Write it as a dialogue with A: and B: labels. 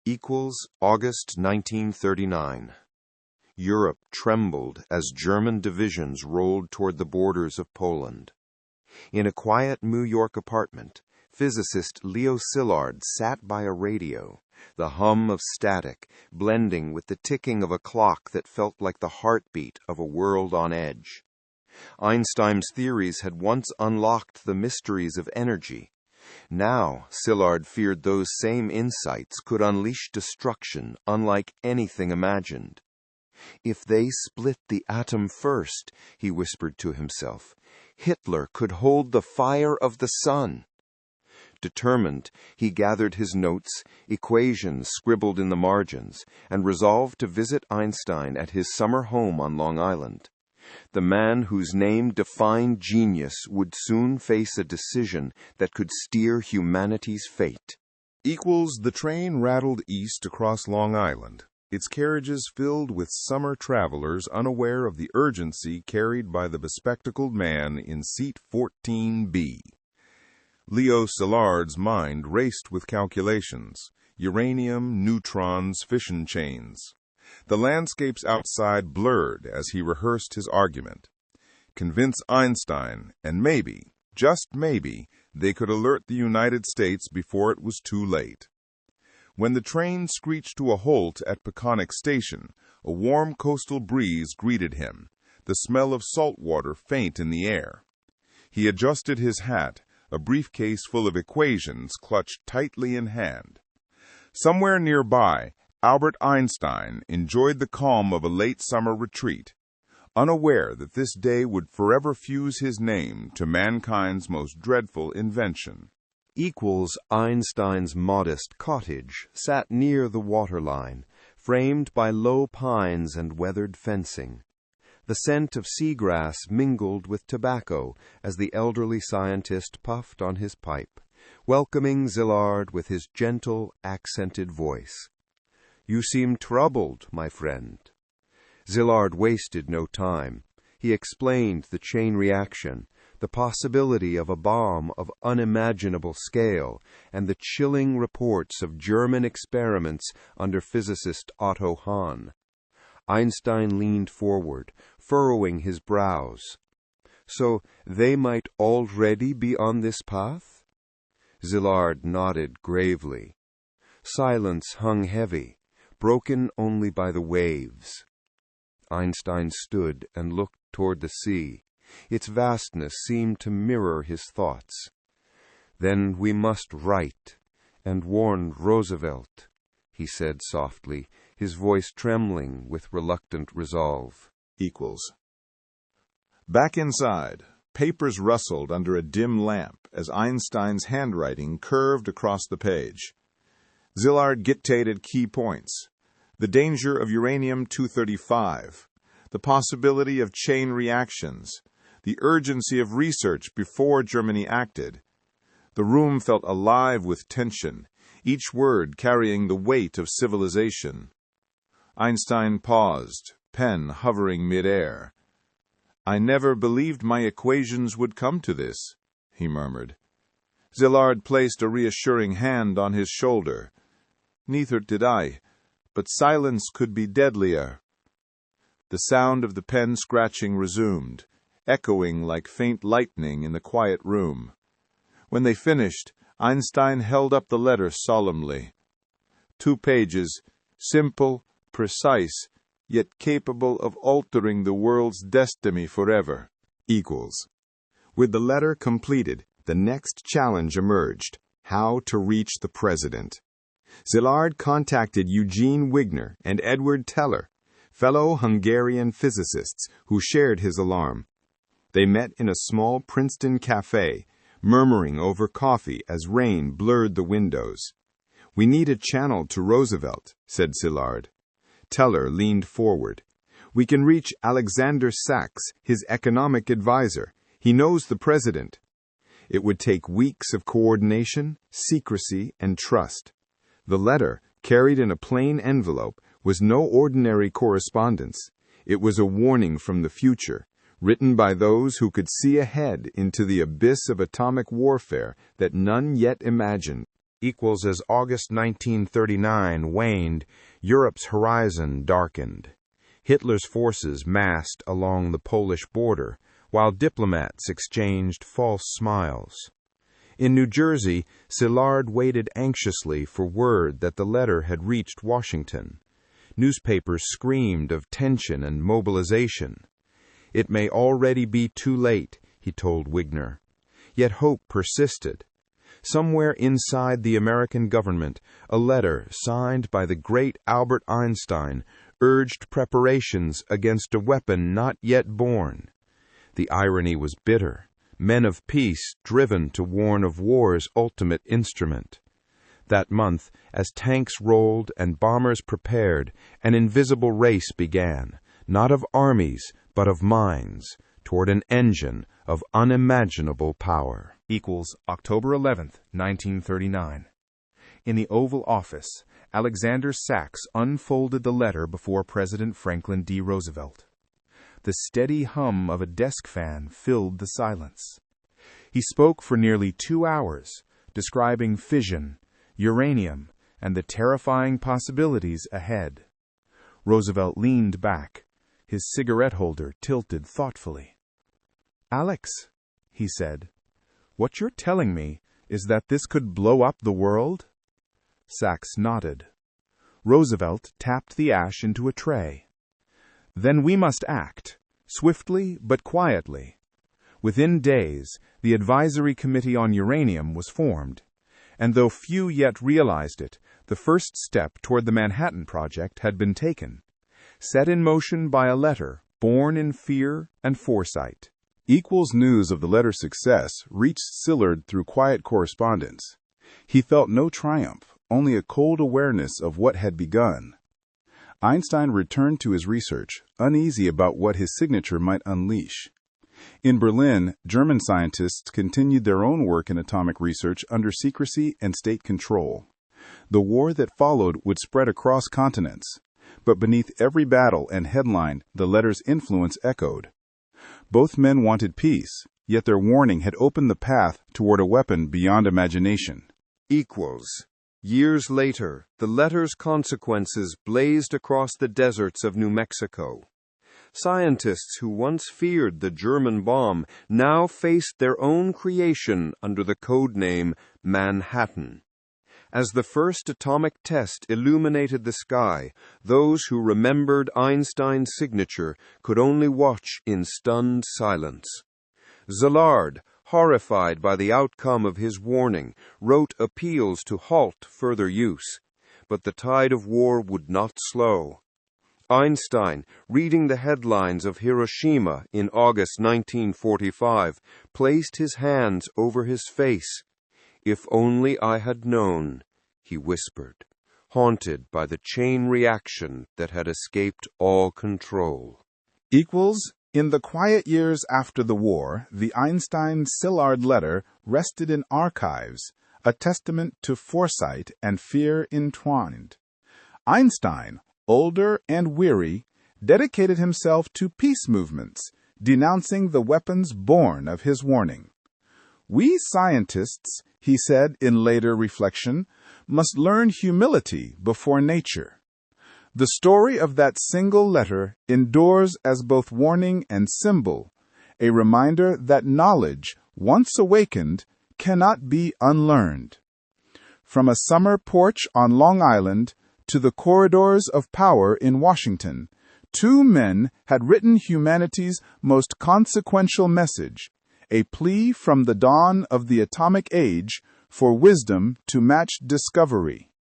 A: Equals August 1939. Europe trembled as German divisions rolled toward the borders of Poland. In a quiet New York apartment, physicist Leo Szilard sat by a radio, the hum of static blending with the ticking of a clock that felt like the heartbeat of a world on edge. Einstein's theories had once unlocked the mysteries of energy. Now, Szilard feared those same insights could unleash destruction unlike anything imagined. If they split the atom first, he whispered to himself, Hitler could hold the fire of the sun. Determined, he gathered his notes, equations scribbled in the margins, and resolved to visit Einstein at his summer home on Long Island. The man whose name defined genius would soon face a decision that could steer humanity's fate.
B: The train rattled east across Long Island, its carriages filled with summer travelers unaware of the urgency carried by the bespectacled man in seat 14B. Leo Szilard's mind raced with calculations, uranium, neutrons, fission chains. The landscapes outside blurred as he rehearsed his argument. Convince Einstein, and maybe, just maybe, they could alert the United States before it was too late. When the train screeched to a halt at Peconic Station, a warm coastal breeze greeted him, the smell of salt water faint in the air. He adjusted his hat, a briefcase full of equations clutched tightly in hand. Somewhere nearby, Albert Einstein enjoyed the calm of a late summer retreat, unaware that this day would forever fuse his name to mankind's most dreadful invention.
A: Einstein's modest cottage sat near the waterline, framed by low pines and weathered fencing. The scent of seagrass mingled with tobacco as the elderly scientist puffed on his pipe, welcoming Szilard with his gentle, accented voice. "You seem troubled, my friend." Szilard wasted no time. He explained the chain reaction, the possibility of a bomb of unimaginable scale, and the chilling reports of German experiments under physicist Otto Hahn. Einstein leaned forward, furrowing his brows. "So they might already be on this path?" Szilard nodded gravely. Silence hung heavy, broken only by the waves. Einstein stood and looked toward the sea. Its vastness seemed to mirror his thoughts. "Then we must write and warn Roosevelt," he said softly, his voice trembling with reluctant resolve.
C: Back inside, papers rustled under a dim lamp as Einstein's handwriting curved across the page. Szilard dictated key points: the danger of uranium-235, the possibility of chain reactions, the urgency of research before Germany acted. The room felt alive with tension, each word carrying the weight of civilization. Einstein paused, pen hovering mid-air. "I never believed my equations would come to this," he murmured. Szilard placed a reassuring hand on his shoulder. "Neither did I, but silence could be deadlier." The sound of the pen scratching resumed, echoing like faint lightning in the quiet room. When they finished, Einstein held up the letter solemnly. 2 pages, simple, precise, yet capable of altering the world's destiny forever.
B: With the letter completed, the next challenge emerged: how to reach the president. Szilard contacted Eugene Wigner and Edward Teller, fellow Hungarian physicists who shared his alarm. They met in a small Princeton cafe, murmuring over coffee as rain blurred the windows. "We need a channel to Roosevelt," said Szilard. Teller leaned forward. "We can reach Alexander Sachs, his economic advisor. He knows the president." It would take weeks of coordination, secrecy, and trust. The letter, carried in a plain envelope, was no ordinary correspondence. It was a warning from the future, written by those who could see ahead into the abyss of atomic warfare that none yet imagined.
A: equals as August 1939 waned, Europe's horizon darkened. Hitler's forces massed along the Polish border, while diplomats exchanged false smiles. In New Jersey, Szilard waited anxiously for word that the letter had reached Washington. Newspapers screamed of tension and mobilization. "It may already be too late," he told Wigner. Yet hope persisted. Somewhere inside the American government, a letter signed by the great Albert Einstein urged preparations against a weapon not yet born. The irony was bitter. Men of peace driven to warn of war's ultimate instrument. That month, as tanks rolled and bombers prepared, an invisible race began, not of armies, but of minds, toward an engine of unimaginable power.
D: Equals October 11th, 1939. In the Oval Office, Alexander Sachs unfolded the letter before President Franklin D. Roosevelt. The steady hum of a desk fan filled the silence. He spoke for nearly 2 hours, describing fission, uranium, and the terrifying possibilities ahead. Roosevelt leaned back, his cigarette holder tilted thoughtfully. "Alex," he said, "what you're telling me is that this could blow up the world?" Sachs nodded. Roosevelt tapped the ash into a tray. "Then we must act, swiftly but quietly." Within days, the Advisory Committee on Uranium was formed, and though few yet realized it, the first step toward the Manhattan Project had been taken, set in motion by a letter born in fear and foresight.
B: Equals news of the letter's success reached Szilard through quiet correspondence. He felt no triumph, only a cold awareness of what had begun. Einstein returned to his research, uneasy about what his signature might unleash. In Berlin, German scientists continued their own work in atomic research under secrecy and state control. The war that followed would spread across continents, but beneath every battle and headline, the letter's influence echoed. Both men wanted peace, yet their warning had opened the path toward a weapon beyond imagination.
A: Equals. Years later, the letter's consequences blazed across the deserts of New Mexico. Scientists who once feared the German bomb now faced their own creation under the code name Manhattan. As the first atomic test illuminated the sky, those who remembered Einstein's signature could only watch in stunned silence. Szilard, horrified by the outcome of his warning, wrote appeals to halt further use, but the tide of war would not slow. Einstein, reading the headlines of Hiroshima in August 1945, placed his hands over his face. "If only I had known," he whispered, haunted by the chain reaction that had escaped all control.
B: Equals. In the quiet years after the war, the Einstein-Szilard letter rested in archives, a testament to foresight and fear entwined. Einstein, older and weary, dedicated himself to peace movements, denouncing the weapons born of his warning. "We scientists," he said in later reflection, "must learn humility before nature." The story of that single letter endures as both warning and symbol, a reminder that knowledge, once awakened, cannot be unlearned. From a summer porch on Long Island to the corridors of power in Washington, 2 men had written humanity's most consequential message, a plea from the dawn of the atomic age for wisdom to match discovery.